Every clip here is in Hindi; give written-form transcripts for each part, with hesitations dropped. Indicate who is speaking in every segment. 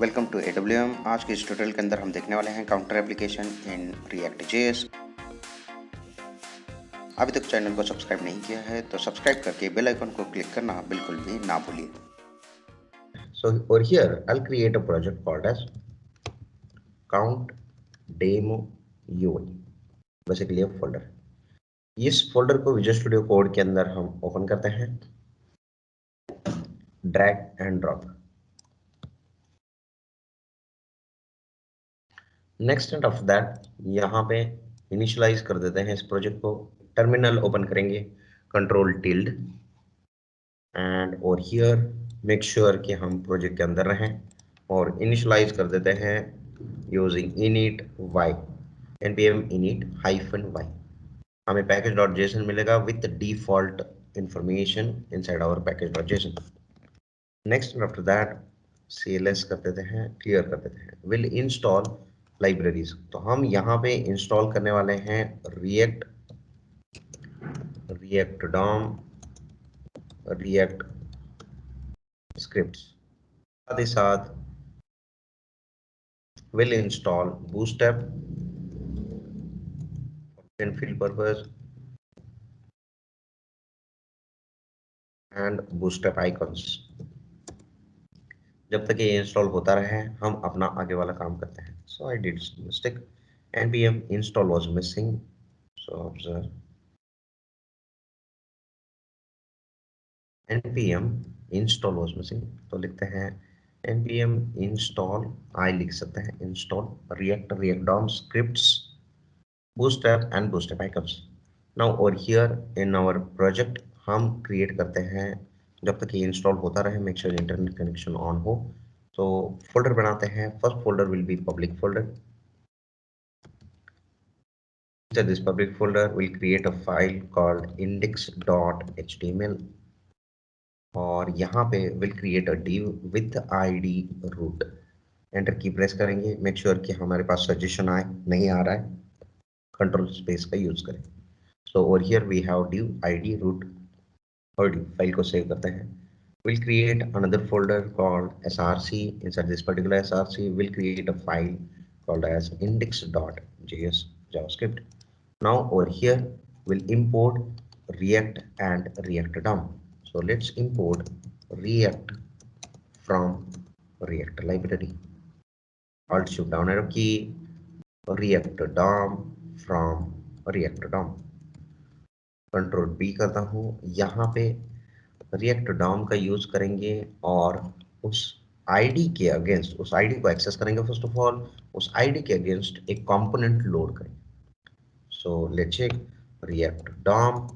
Speaker 1: Welcome to AWM। आज के इस ट्यूटोरियल के अंदर हम देखने वाले हैं counter application in React JS. अभी तक चैनल को सब्सक्राइब नहीं किया है तो सब्सक्राइब करके बेल आइकन को क्लिक करना बिल्कुल भी ना भूलिए।
Speaker 2: So over here, I'll create a project called as count demo UI, basically a folder. इस फोल्डर को विजुअल स्टूडियो कोड के अंदर हम ओपन करते हैं, drag and drop. Next and after that यहाँ पे इनिशियलाइज कर देते हैं इस प्रोजेक्ट को। टर्मिनल ओपन करेंगे, कंट्रोल टिल्ड, एंड और हियर मेक श्योर कि हम प्रोजेक्ट के अंदर रहें और इनिशियलाइज कर देते हैं using init y npm init -y। हमें package.json मिलेगा with default information inside our package.json। Next after that cls कर देते हैं, क्लियर कर देते हैं, विल इंस्टॉल लाइब्रेरीज। तो हम यहाँ पे इंस्टॉल करने वाले हैं रिएक्ट डॉम, रिएक्ट स्क्रिप्ट्स, साथ ही साथ will install bootstrap and field purpose and bootstrap icons। जब तक ये इंस्टॉल होता रहे हम अपना आगे वाला काम करते हैं। So I did some mistake, npm install was missing, so observe npm install was missing, तो लिखते हैं npm install, I लिख सकते हैं install react DOM scripts bootstrap and bootstrap icons। now over here in our project हम क्रिएट करते हैं, जब तक ये इंस्टॉल होता रहे make sure internet connection on हो, तो फोल्डर बनाते हैं। First folder will be public folder. inside this public folder we'll create a file called index.html और यहाँ पे we'll create a div with id root। Enter की प्रेस करेंगे, मेक श्योर कि हमारे पास सजेशन आए, नहीं आ रहा है कंट्रोल स्पेस का यूज करें। So over here we have div id root और div फाइल को सेव करते हैं। we'll create another folder called src। inside this particular src we'll create a file called as index.js javascript। now over here we'll import react and react DOM। so let's import react from react library, alt shift down arrow key, react DOM from react DOM, control B करता हूँ। यहाँ पे रिएक्ट डॉम का यूज करेंगे और उस आईडी के अगेंस्ट, उस आईडी को एक्सेस करेंगे। फर्स्ट ऑफ ऑल उस आईडी के अगेंस्ट एक कंपोनेंट लोड करेंगे। So let's check React DOM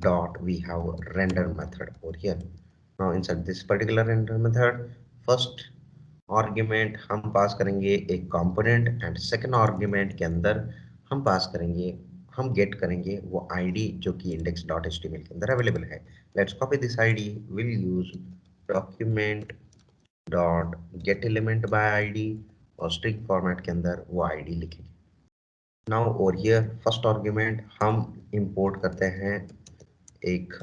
Speaker 2: dot we have render method over here। now inside this particular render method first argument हम पास करेंगे एक कंपोनेंट एंड सेकंड आर्ग्यूमेंट के अंदर हम पास करेंगे, हम गेट करेंगे वो आईडी जो कि index.html के अंदर अवेलेबल है। Let's copy this ID, will use document dot gate element by ID और स्ट्रिंग फॉर्मेट के अंदर वो आईडी लिखेंगे। Now over here first argument हम इंपोर्ट करते हैं एक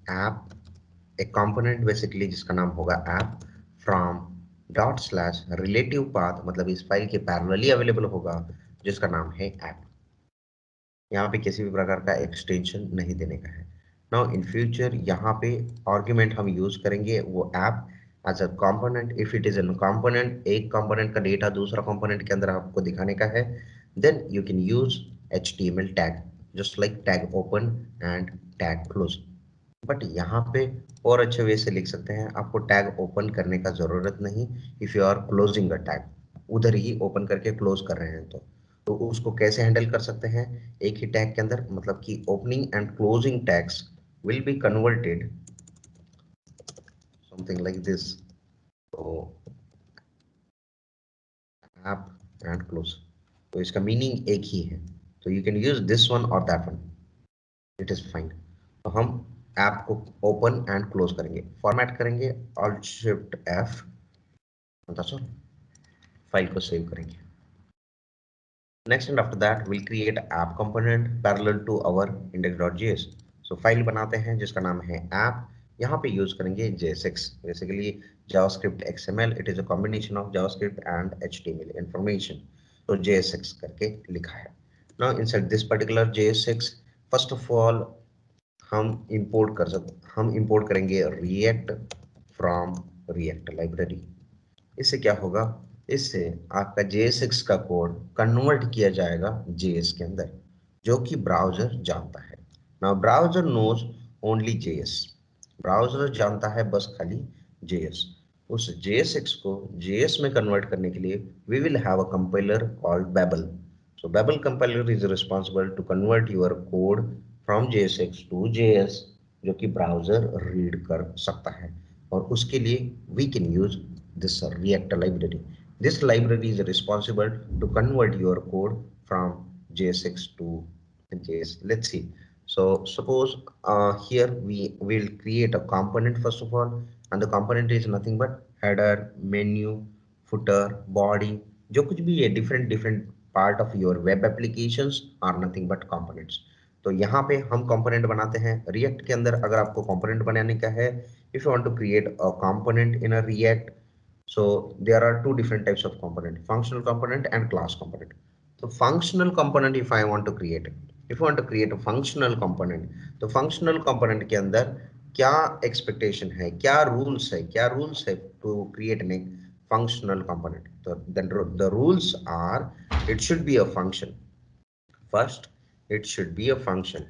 Speaker 2: ऐप, एक कंपोनेंट बेसिकली जिसका नाम होगा app from dot slash relative path, मतलब इस फाइल के पैरेलली अवेलेबल होगा जिसका नाम है ऐप। यहाँ पे किसी भी प्रकार का एक्सटेंशन नहीं देने का है। नाउ इन फ्यूचर यहाँ पे आर्ग्यूमेंट हम यूज करेंगे वो app as a component. If it is a component, एक कंपोनेंट का डेटा दूसरा कंपोनेंट के अंदर आपको दिखाने का है, then you can use HTML tag just like tag open and tag close. But यहाँ पे और अच्छे वे से लिख सकते हैं, आपको टैग ओपन करने का जरूरत नहीं। If you are closing a tag, उधर ही ओपन करके क्लोज कर रहे हैं तो उसको कैसे हैंडल कर सकते हैं एक ही टैग के अंदर, मतलब कि opening and closing tags will be converted something like this. तो ऐप एंड क्लोज, तो इसका मीनिंग एक ही है, तो you can use this one और that one, it is fine. तो हम ऐप को ओपन एंड क्लोज करेंगे, फॉर्मेट करेंगे ऑल्ट शिफ्ट F, फाइल को सेव करेंगे। Next and after that will create app component parallel to our index.js। So file बनाते हैं जिसका नाम है ऐप, यहाँ पे यूज करेंगे JSX, basically JavaScript XML, it is a combination of JavaScript and HTML information, तो JSX करके लिखा है। Now inside this particular JSX, first of all हम इंपोर्ट करेंगे रिएक्ट फ्रॉम रिएक्ट लाइब्रेरी। इससे क्या होगा, इससे आपका JSX का कोड कन्वर्ट किया जाएगा JS के अंदर, जो कि ब्राउजर जानता है। Now browser knows only JS, browser जानता है बस खाली JS। उस JSX को JS में कन्वर्ट करने के लिए we will have a compiler called Babel. So Babel compiler is responsible to convert your code from JSX to JS, जो कि ब्राउजर रीड कर सकता है, और उसके लिए we can use this React library. This library is responsible to convert your code from JSX to JS. Let's see. So suppose here we will create a component first of all, and the component is nothing but header, menu, footer, body, जो कुछ भी है different part of your web applications are nothing but components. तो यहाँ पे हम कंपोनेंट बनाते हैं रिएक्ट के अंदर। अगर आपको कंपोनेंट बनाने का है, if you want to create a component in a React, so there are two different types of component, functional component and class component. So functional component if I want to create, if you want to create a functional component, तो functional component के अंदर क्या expectation है, क्या rules है to create a functional component. So then the rules are, it should be a function. First, it should be a function.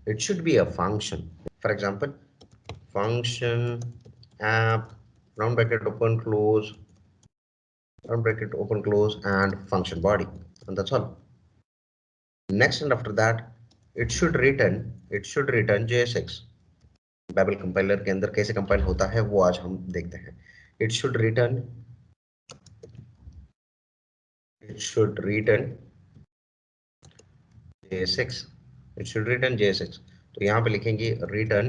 Speaker 2: It should be a function. For example, function app, round bracket open close, round bracket open close, and function body, and that's all. Next, and after that, it should return JSX. Babel compiler के अंदर कैसे कंपाइल होता है वो आज हम देखते हैं। It should return JSX. It should return JSX. तो यहाँ पे लिखेंगे return,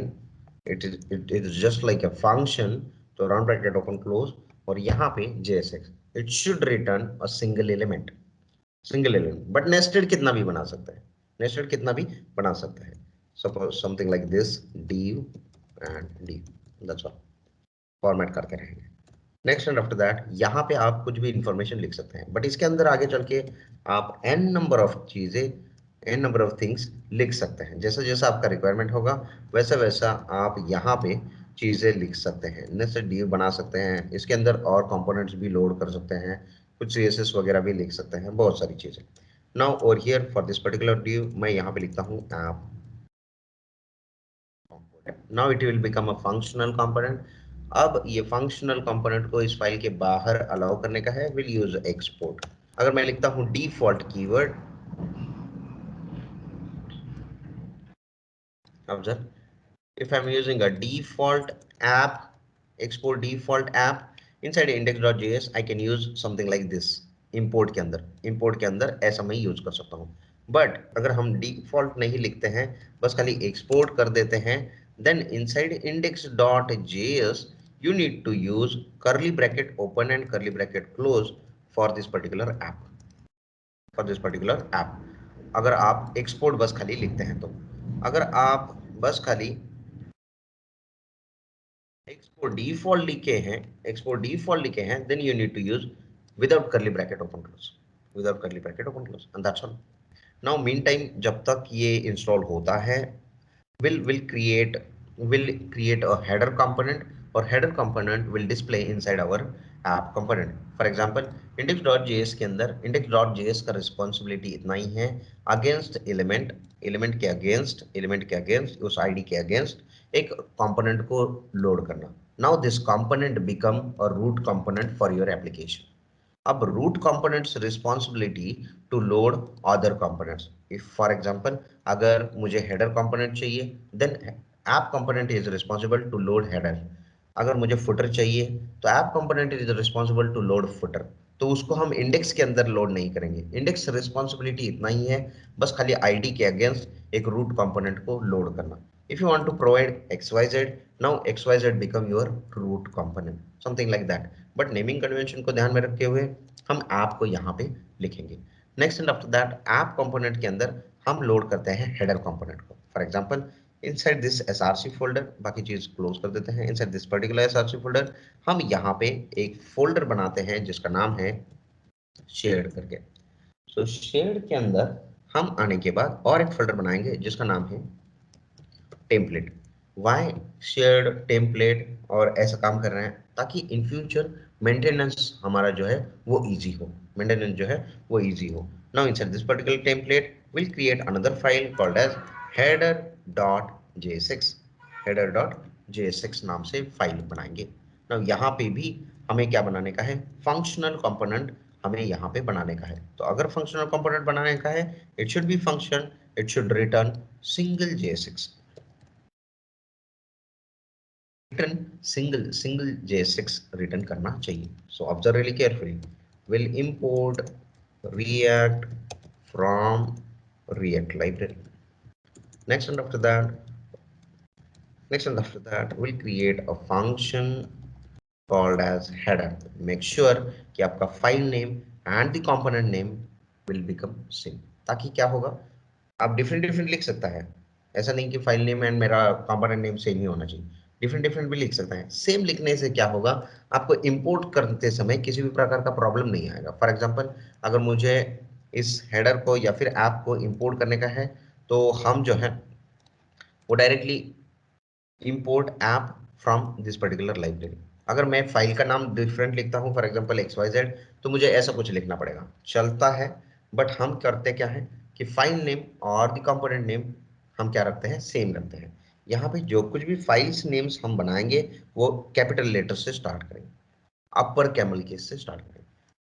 Speaker 2: it is just like a function, तो round bracket open close, और यहाँ पे JSX. It should return a single element, but nested कितना भी बना सकता है, nested कितना भी बना सकता है। Suppose something like this, div and div, that's all. Format करते रहेंगे। नेक्स्ट एंड आफ्टर दैट यहाँ पे आप कुछ भी इंफॉर्मेशन लिख सकते हैं, बट इसके अंदर आगे चल के आप n नंबर ऑफ चीजें, n नंबर ऑफ थिंग्स लिख सकते हैं। जैसा जैसा आपका रिक्वायरमेंट होगा वैसा वैसा आप यहाँ पे चीजें लिख सकते हैं। नेक्स्ट div बना सकते हैं, इसके अंदर और कंपोनेंट्स भी लोड कर सकते हैं, कुछ CSS वगैरह भी लिख सकते हैं, बहुत सारी चीजें। Now over here for this particular div मैं यहाँ पे लिखता हूँ app. Now it will become a functional component. अब ये functional component को इस फाइल के बाहर अलाउ करने का है, will use export. अगर मैं लिखता हूँ default keyword, observe, if I'm using a default app, export default app inside index.js, I can use something like this. import के अंदर ऐसा मैं यूज कर सकता हूँ। बट अगर हम डिफॉल्ट नहीं लिखते हैं, बस खाली एक्सपोर्ट कर देते हैं, then inside index.js you need to use curly bracket open and curly bracket close for this particular app, अगर आप एक्सपोर्ट बस खाली लिखते हैं। तो अगर आप बस खाली एक्सपोर्ट डिफॉल्ट लिखे हैं then you need to use without curly bracket open close and that's all. Now meantime जब तक ये इंस्टॉल होता है, will create a header component, or header component will display inside our app component. For example, index.js के अंदर index.js का responsibility इतना ही है, against element के against उस id के against एक component को load करना. Now this component become a root component for your application. अब root components responsibility to load other components. If for example अगर मुझे header component चाहिए, then app component is responsible to load header. अगर मुझे footer चाहिए तो app component is responsible to load footer. तो उसको हम index के अंदर लोड नहीं करेंगे। index responsibility इतना ही है, बस खाली id के अगेंस्ट एक root component को लोड करना। If you want to provide XYZ, now XYZ become your root component, something like that. But naming convention को ध्यान में रखते हुए हम ऐप को यहाँ पे लिखेंगे। Next and after that app component के अंदर हम लोड करते हैं हेडर कंपोनेंट को। For example inside this SRC folder, बाकी चीज क्लोज कर देते हैं। Inside this particular SRC folder हम यहाँ पे एक फोल्डर बनाते हैं जिसका नाम है शेयर्ड करके। सो शेयर्ड के अंदर हम आने के बाद और एक फोल्डर बनाएंगे जिसका नाम है टेम्पलेट। वाई शेयर्ड टेम्पलेट और ऐसा काम कर रहे हैं ताकि इन फ्यूचर मेंटेनेंस हमारा जो है वो इजी हो, मेंटेनेंस जो है वो इजी हो। Now inside this particular template will create another file called as header.jsx, header.jsx नाम से फाइल बनाएंगे। नाउ यहाँ पे भी हमें क्या बनाने का है, फंक्शनल कंपोनेंट हमें यहाँ पे बनाने का है। तो अगर फंक्शनल कंपोनेंट बनाने का है, it should be function, it should return single JSX, single JSX return करना चाहिए। So observe really carefully, will import react from react library। Next and after that we'll create a function called as header। make sure कि आपका file name and the component name will become same। ताकि क्या होगा, आप डिफरेंट डिफरेंट लिख सकता है, ऐसा नहीं कि फाइल नेम एंड मेरा कंपोनेंट नेम सेम ही होना चाहिए, डिफरेंट डिफरेंट भी लिख सकता है। सेम लिखने से क्या होगा, आपको इंपोर्ट करते समय किसी भी प्रकार का प्रॉब्लम नहीं आएगा। फॉर एग्जांपल अगर मुझे इस हेडर को या फिर ऐप को इंपोर्ट करने का है तो हम जो है वो directly import app from this particular library. अगर मैं फाइल का नाम डिफरेंट लिखता हूँ, फॉर एग्जांपल XYZ, तो मुझे ऐसा कुछ लिखना पड़ेगा, चलता है। बट हम करते क्या है कि फाइल नेम और द कंपोनेंट नेम हम क्या रखते हैं, सेम रखते हैं। यहाँ पे जो कुछ भी फाइल्स नेम्स हम बनाएंगे वो कैपिटल लेटर से स्टार्ट करेंगे, अपर कैमल केस से स्टार्ट करेंगे।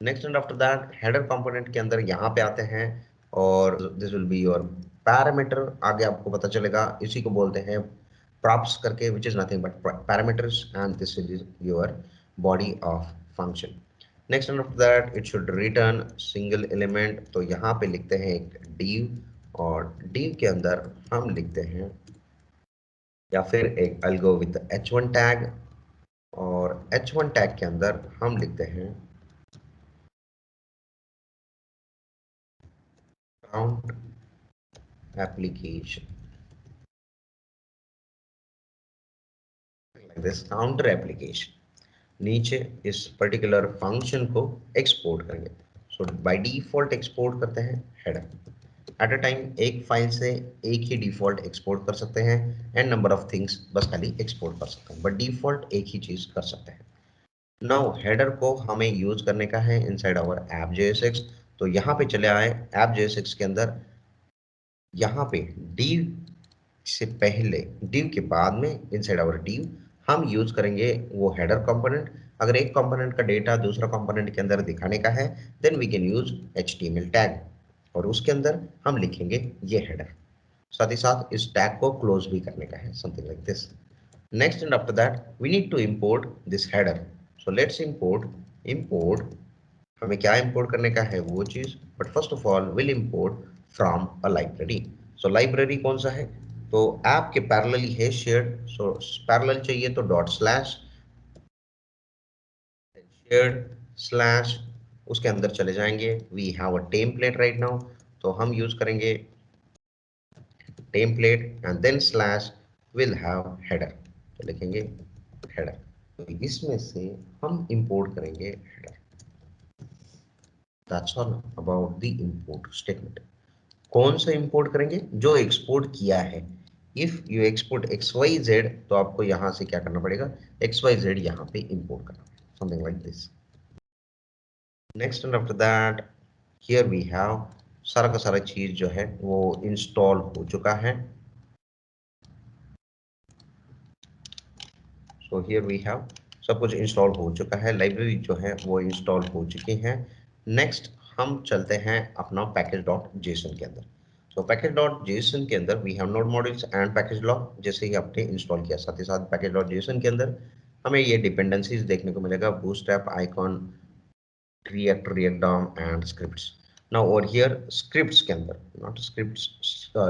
Speaker 2: Next and after that header component के अंदर यहाँ पे आते हैं और this will be your parameter. आगे आपको पता चलेगा, इसी को बोलते हैं props करके, which is nothing but parameters, and this is your body of function। next and after that it should return single element। तो यहाँ पे लिखते हैं एक div और div के अंदर हम लिखते हैं या फिर एक I'll go with the h1 tag और h1 tag के अंदर हम लिखते हैं count application, like this counter application। नीचे इस पर्टिकुलर फंक्शन को एक्सपोर्ट करेंगे। सो बाय डिफॉल्ट एक्सपोर्ट करते हैं हेडर। एट अ टाइम एक फाइल से एक ही डिफॉल्ट एक्सपोर्ट कर सकते हैं एंड नंबर ऑफ थिंग्स बस खाली एक्सपोर्ट कर सकते हैं, बट डिफॉल्ट एक ही चीज कर सकते हैं। नाउ हेडर को हमें यूज करने का है इनसाइड आवर ऐप JSX। तो यहाँ पे चले आए ऐप JSX के अंदर, यहाँ पे div से पहले, div के बाद में इनसाइड आवर div हम यूज करेंगे वो हेडर कंपोनेंट। अगर एक कंपोनेंट का डेटा दूसरा कंपोनेंट के अंदर दिखाने का है then we can use HTML tag और उसके अंदर हम लिखेंगे ये हेडर। साथ ही साथ इस टैग को क्लोज भी करने का है, something like this. Next and after that we need to import this header. So let's import हमें क्या इंपोर्ट करने का है वो चीज, but first of all will import from a library. So library कौन सा है, तो ऐप के पैरेलली है शेयर्ड। सो पैरेलल चाहिए तो डॉट स्लैश शेयर्ड स्लैश, उसके अंदर चले जाएंगे। We have a template right now, तो हम यूज करेंगे template and then slash will have header, तो लिखेंगे हेडर। तो इसमें से हम इंपोर्ट करेंगे header. That's all about the import statement. कौन सा इंपोर्ट करेंगे, जो एक्सपोर्ट किया है। इफ यू एक्सपोर्ट XYZ तो आपको यहां से क्या करना पड़ेगा, XYZ यहाँ पे इंपोर्ट करना पड़ेगा, something like this. Next and after that here we have सारा का सारा चीज जो है वो इंस्टॉल हो चुका है। सो हियर वी हैव सब कुछ इंस्टॉल हो चुका है, लाइब्रेरी जो है वो इंस्टॉल हो चुकी है। नेक्स्ट हम चलते हैं अपना package.json के अंदर। तो package.json के अंदर we have node modules and package lock, जैसे ही आपने इंस्टॉल किया। साथ ही साथ package.json के अंदर हमें ये डिपेंडेंसीज देखने को मिलेगा, bootstrap, icon, React, React DOM and scripts। Now over here scripts के अंदर, not scripts,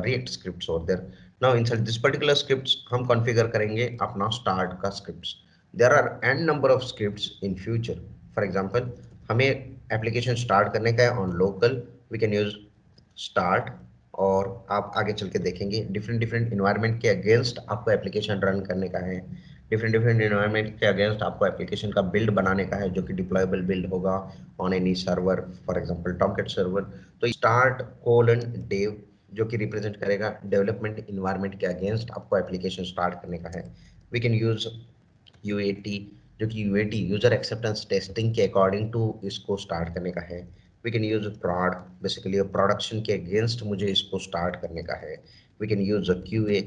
Speaker 2: React scripts over there। Now inside this particular scripts हम configure करेंगे अपना start का scripts। There are n number of scripts in future। For example हमें एप्लीकेशन स्टार्ट करने का है on local, we can use start. और आप आगे चल के देखेंगे डिफरेंट डिफरेंट इन्वायरमेंट के अगेंस्ट आपको एप्लीकेशन रन करने का है, डिफरेंट डिफरेंट इन्वायरमेंट के अगेंस्ट आपको एप्लीकेशन का बिल्ड बनाने का है जो कि डिप्लॉयबल बिल्ड होगा on any server, for example Tomcat server. तो स्टार्ट कोलन डेव जो कि रिप्रेजेंट करेगा डेवलपमेंट इन्वायरमेंट के अगेंस्ट आपको एप्लीकेशन स्टार्ट करने का है। वी कैन यूज यूएटी जो कि यूएटी यूजर एक्सेप्टेंस टेस्टिंग के अकॉर्डिंग टू इसको स्टार्ट करने का है। We can use prod, basically production के अगेंस्ट मुझे इसको स्टार्ट करने का है। We can use QA,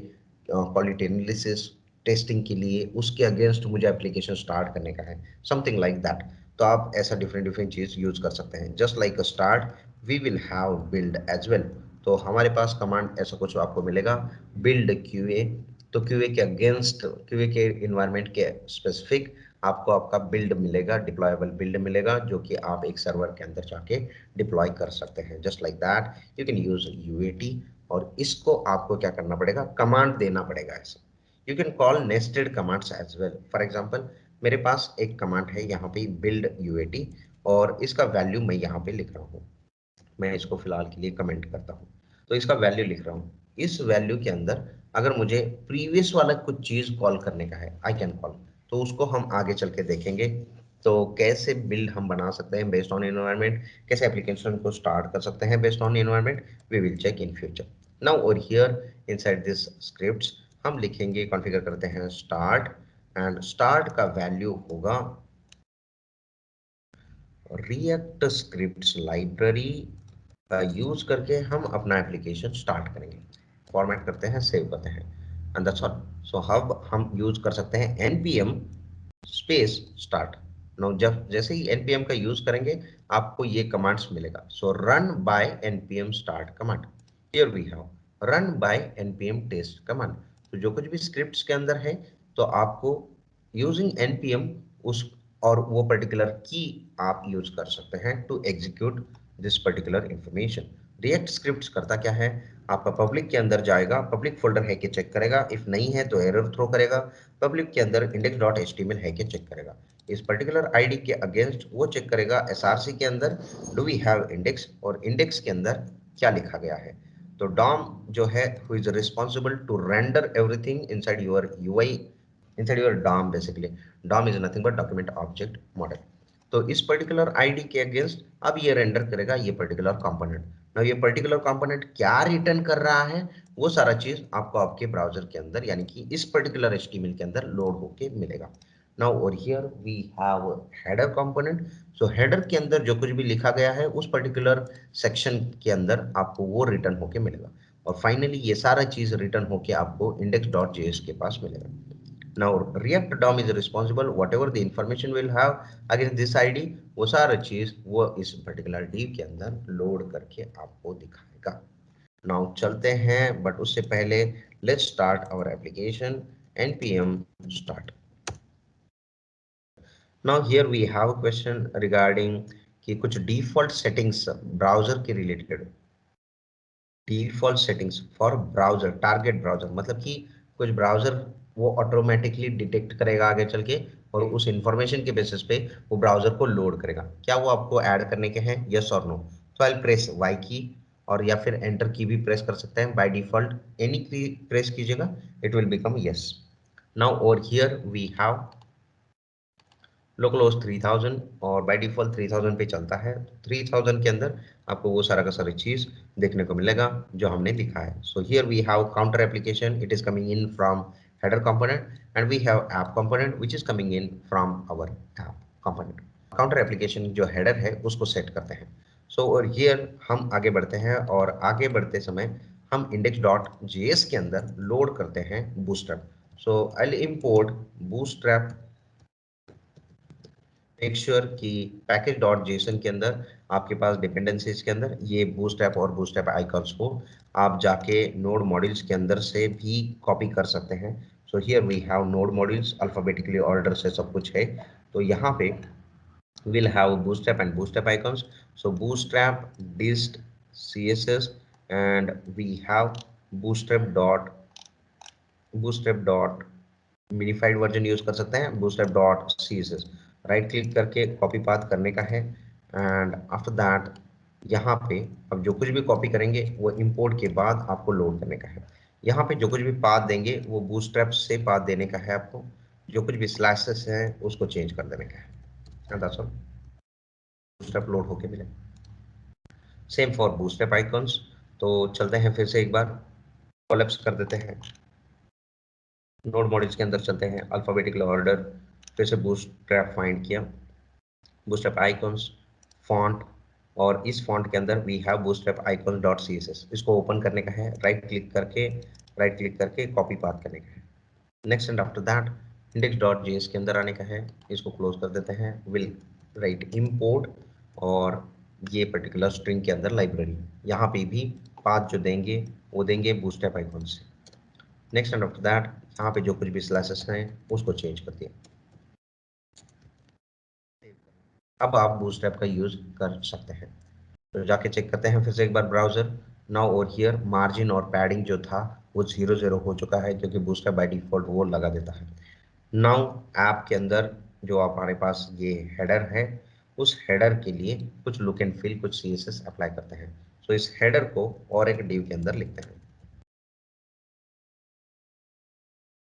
Speaker 2: quality analysis testing के लिए उसके अगेंस्ट मुझे एप्लीकेशन स्टार्ट करने का है, समथिंग लाइक दैट। तो आप ऐसा डिफरेंट डिफरेंट चीज यूज कर सकते हैं। Just like start we will have build as well. तो हमारे पास कमांड ऐसा कुछ आपको मिलेगा, बिल्ड क्यूए। तो क्यूए के अगेंस्ट, क्यूए के इन्वायरमेंट के स्पेसिफिक आपको आपका बिल्ड मिलेगा, डिप्लॉयबल बिल्ड मिलेगा जो कि आप एक सर्वर के अंदर जाके डिप्लॉय कर सकते हैं। Just like that you can use UAT. और इसको आपको क्या करना पड़ेगा, कमांड देना पड़ेगा ऐसा। You can call nested commands as well. For example मेरे पास एक कमांड है यहाँ पे बिल्ड यूएटी और इसका वैल्यू मैं यहाँ पे लिख रहा हूँ। मैं इसको फिलहाल के लिए कमेंट करता हूँ। तो इसका वैल्यू लिख रहा हूँ। इस वैल्यू के अंदर अगर मुझे प्रीवियस वाला कुछ चीज कॉल करने का है, आई कैन कॉल, तो उसको हम आगे चल के देखेंगे। तो कैसे बिल्ड हम बना सकते हैं बेस्ड ऑन एनवायरनमेंट, कैसे एप्लीकेशन को स्टार्ट कर सकते हैं based on environment, we will check in future. Now और हियर इनसाइड दिस स्क्रिप्ट्स हम लिखेंगे, कॉन्फ़िगर करते हैं स्टार्ट, एंड स्टार्ट का वैल्यू होगा रिएक्ट स्क्रिप्ट्स लाइब्रेरी का यूज करके हम अपना एप्लीकेशन स्टार्ट करेंगे। फॉर्मेट करते हैं, सेव करते हैं, एंड दैट्स ऑल। सो अब हम यूज कर सकते हैं npm स्पेस स्टार्ट। नो जब जैसे ही npm का यूज करेंगे आपको ये कमांड्स मिलेगा। So run by npm start command, here we have run by npm test command. तो जो कुछ भी स्क्रिप्ट्स के अंदर है तो आपको यूजिंग npm उस और वो पर्टिकुलर की आप यूज कर सकते हैं to execute this particular information. React scripts करता क्या है, आपका पब्लिक के अंदर जाएगा, पब्लिक फोल्डर है कि चेक करेगा, इफ नहीं है तो एरर थ्रो करेगा, पब्लिक के अंदर index.html है कि चेक करेगा, इस पर्टिकुलर आईडी के अगेंस्ट वो चेक करेगा एसआरसी के अंदर डू वी हैव इंडेक्स, और इंडेक्स के अंदर क्या लिखा गया है। तो डॉम जो है who is responsible to render everything inside your UI, inside your DOM basically. DOM is nothing but document object model. तो इस पर्टिकुलर आईडी के अगेंस्ट अब ये रेंडर करेगा ये पर्टिकुलर कंपोनेंट। नाउ ये पर्टिकुलर कंपोनेंट क्या रिटर्न कर रहा है वो सारा चीज आपको आपके ब्राउजर के अंदर यानी कि इस पर्टिकुलर एचटीएमएल के अंदर लोड होके मिलेगा। नाउ और here we have header component. So header के अंदर जो कुछ भी लिखा गया है उस पर्टिकुलर सेक्शन के अंदर आपको वो रिटर्न होके मिलेगा। और फाइनली ये सारा चीज रिटर्न होके आपको index.js के पास मिलेगा। Now React DOM is responsible whatever the information will have against this ID, वो सारा चीज वो इस पर्टिकुलर div के अंदर लोड करके आपको दिखाएगा। Now चलते हैं, बट उससे पहले let's start our application npm start. Now here we have a question regarding कि कुछ default settings browser के related, default settings for browser, target browser मतलब कि कुछ ब्राउजर वो ऑटोमेटिकली डिटेक्ट करेगा आगे चल के और उस इंफॉर्मेशन के बेसिस पे वो ब्राउजर को लोड करेगा। क्या वो आपको ऐड करने के हैं, यस और नो? तो आई प्रेस वाई की और या फिर एंटर की भी प्रेस कर सकते हैं। By default any key press कीजिएगा, it will become yes. Now over here we have local host 3000 और बाय डिफॉल्ट 3000 पे चलता है। 3000 के अंदर आपको वो सारा का सारी चीज देखने को मिलेगा जो हमने लिखा है। So here we have counter application, it is coming in from header component, and we have app component which is coming in from our app component. Counter application जो हेडर है उसको सेट करते हैं। सो और हियर हम आगे बढ़ते हैं और आगे बढ़ते समय हम index.js के अंदर लोड करते हैं bootstrap. So I will import bootstrap, make sure कि पैकेज डॉट जेसन के अंदर आपके पास डिपेंडेंसीज के अंदर ये बूटस्ट्रैप और बूटस्ट्रैप आइकॉन्स को आप जाके नोड मॉड्यूल्स के अंदर से भी कॉपी कर सकते हैं। So here we have node modules, alphabetically order से सब कुछ है। तो यहाँ पे we'll have bootstrap and bootstrap icons. So bootstrap dist css, and we have bootstrap dot minified version use कर सकते हैं, bootstrap.css राइट क्लिक करके कॉपी पाथ करने का है। एंड आफ्टर दैट यहाँ पे अब जो कुछ भी कॉपी करेंगे वो इंपोर्ट के बाद आपको लोड करने का है। यहाँ पे जो कुछ भी पाथ देंगे वो बूटस्ट्रैप से पाथ देने का है आपको, जो कुछ भी स्लैशेस है उसको चेंज कर देने का है। That's all. बूटस्ट्रैप लोड होके मिले। Same for bootstrap icons. तो चलते हैं फिर से एक बार, कोलैप्स कर देते हैं, नोड मॉड्यूल्स के अंदर चलते हैं, अल्फाबेटिकल ऑर्डर, फिर से बूटस्ट्रैप फाइंड किया, बूटस्ट्रैप आइकॉन्स, फॉन्ट, और इस फॉन्ट के अंदर we have bootstrap icons dot C S S. इसको ओपन करने का है, राइट क्लिक करके कॉपी पाथ करने का है। Next and after that index dot JS के अंदर आने का है, इसको क्लोज कर देते हैं, विल राइट इंपोर्ट, और ये पर्टिकुलर स्ट्रिंग के अंदर लाइब्रेरी, यहाँ पे भी पाथ जो देंगे वो देंगे बूटस्ट्रैप आइकॉन से। नेक्स्ट एंड आफ्टर दैट यहाँ पे जो कुछ भी स्लैशेस हैं उसको चेंज कर दिया। अब आप बूटस्ट्रैप का यूज कर सकते हैं। तो जाके चेक करते हैं फिर से एक बार browser. Now over here margin और पैडिंग जो था वो 0 हो चुका है, क्योंकि बूटस्ट्रैप बाय डिफॉल्ट वो लगा देता है। नाउ ऐप के अंदर जो हमारे पास ये हेडर है, उस हेडर के लिए कुछ लुक एंड फील, कुछ सीएसएस अप्लाई करते हैं। तो इस हेडर को और एक डिव के अंदर लिखते हैं।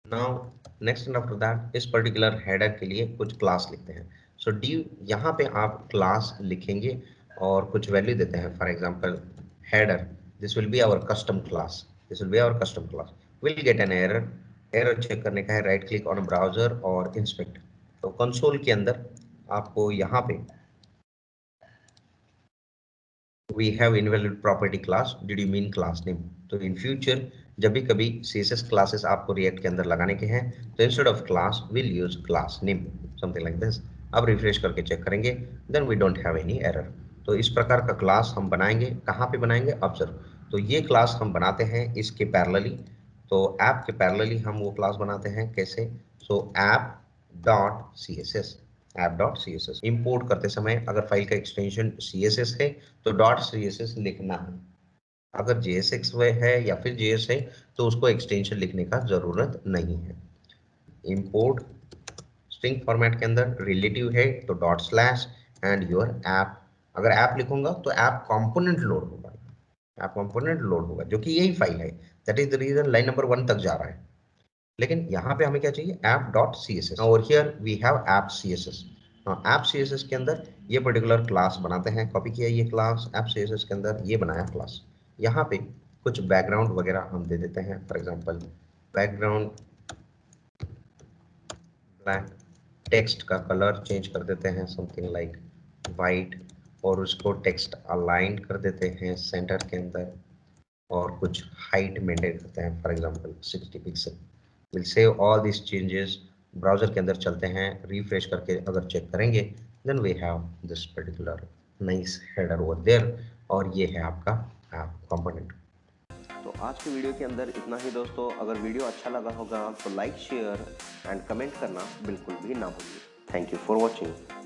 Speaker 2: Now next and after that इस पर्टिकुलर हेडर के लिए कुछ क्लास लिखते हैं। सो डिव, यहाँ पे आप क्लास लिखेंगे और कुछ वैल्यू देते हैं। For example header, this will be our custom class, this will be our custom class. Will get an error, error check करने का है, राइट क्लिक ऑन ब्राउजर और इंस्पेक्ट। तो कंसोल के अंदर आपको यहाँ पे we have invalid property class, did you mean class name? तो in future जब भी कभी css classes आपको react के अंदर लगाने के हैं तो instead of class we'll use class name, something like this। अब रिफ्रेश करके चेक करेंगे, then we don't have any error। तो इस प्रकार का क्लास हम बनाएंगे, कहाँ पे बनाएंगे, ऑब्जर्व। तो ये क्लास हम बनाते हैं इसके पैरेलली, तो ऐप के पैरेलली हम वो क्लास बनाते हैं कैसे, so app dot C S S, app dot C S S. Import करते समय अगर फाइल का एक्सटेंशन सी एस एस है तो डॉट सी एस एस लिखना है, अगर जे एस एक्स है या फिर जे एस है तो उसको एक्सटेंशन लिखने का जरूरत नहीं है। इम्पोर्ट स्ट्रिंग फॉर्मेट के अंदर रिलेटिव है तो dot slash and your app, अगर ऐप लिखूंगा तो ऐप कंपोनेंट लोड होगा, ऐप कंपोनेंट लोड होगा, जो कि यही फाइल है। That is the reason line number 1 तक जा रहा है। लेकिन यहाँ पे हमें क्या चाहिए, app dot C S S, और here we have app C S S. App C S S के अंदर ये पर्टिकुलर क्लास बनाते हैं, कॉपी किया ये class, app C S S के अंदर ये बनाया क्लास। यहाँ पे कुछ बैकग्राउंड वगैरह हम दे देते हैं, for example background black, text का कलर चेंज कर देते हैं समथिंग लाइक वाइट, और उसको टेक्स्ट अलाइन कर देते हैं सेंटर के अंदर, और कुछ हाइट मेंटेन करते हैं, for example 60 pixel. Will save all this changes, browser के अंदर चलते हैं, रिफ्रेश करके अगर चेक करेंगे then we have this particular nice header over there, और ये है आपका ऐप कंपोनेंट।
Speaker 1: तो आज की वीडियो के अंदर इतना ही दोस्तों। अगर वीडियो अच्छा लगा होगा तो लाइक, शेयर एंड कमेंट करना बिल्कुल भी ना भूलिए। Thank you for watching.